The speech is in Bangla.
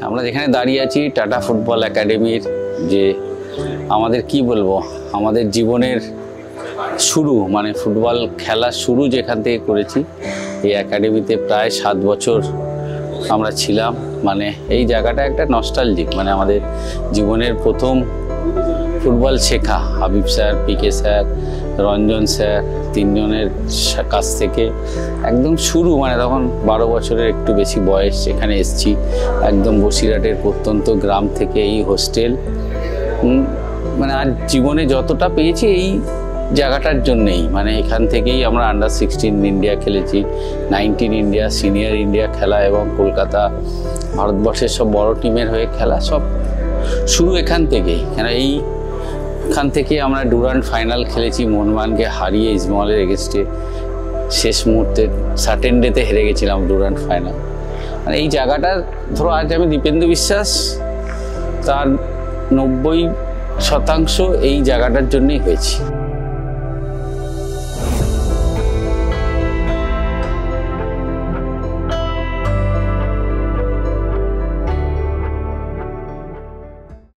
আমরা যেখানে দাঁড়িয়ে আছি টাটা ফুটবল একাডেমির যে আমাদের কি বলবো আমাদের জীবনের শুরু মানে ফুটবল খেলা শুরু যেখান থেকে করেছি এই একাডেমিতে প্রায় 7 বছর আমরা ছিলাম। মানে এই জায়গাটা একটা নস্টালজিক, মানে আমাদের জীবনের প্রথম ফুটবল শেখা হাবিব স্যার, পিকে স্যার, রঞ্জন স্যার তিনজনের কাছ থেকে একদম শুরু। মানে তখন 12 বছরের একটু বেশি বয়স, এখানে এসেছি একদম বসিরহাটের প্রত্যন্ত গ্রাম থেকে এই হোস্টেল। মানে আজ জীবনে যতটা পেয়েছি এই জায়গাটার জন্যেই। মানে এখান থেকেই আমরা আন্ডার 16 ইন্ডিয়া খেলেছি, 19 ইন্ডিয়া, সিনিয়র ইন্ডিয়া খেলা এবং কলকাতা ভারতবর্ষের সব বড় টিমের হয়ে খেলা সব শুরু এখান থেকেই। কেন এইখান থেকে আমরা ডুরান্ড ফাইনাল খেলেছি, মোহনবাগানকে হারিয়ে ইস্টবেঙ্গলের এগেনস্টে শেষ মুহূর্তে সার্টেন ডেতে হেরে গেছিলাম ডুরান্ড ফাইনাল। মানে এই জায়গাটা ধরো আজ আমি দীপেন্দু বিশ্বাস তার 90% এই জায়গাটার জন্যই হয়েছি।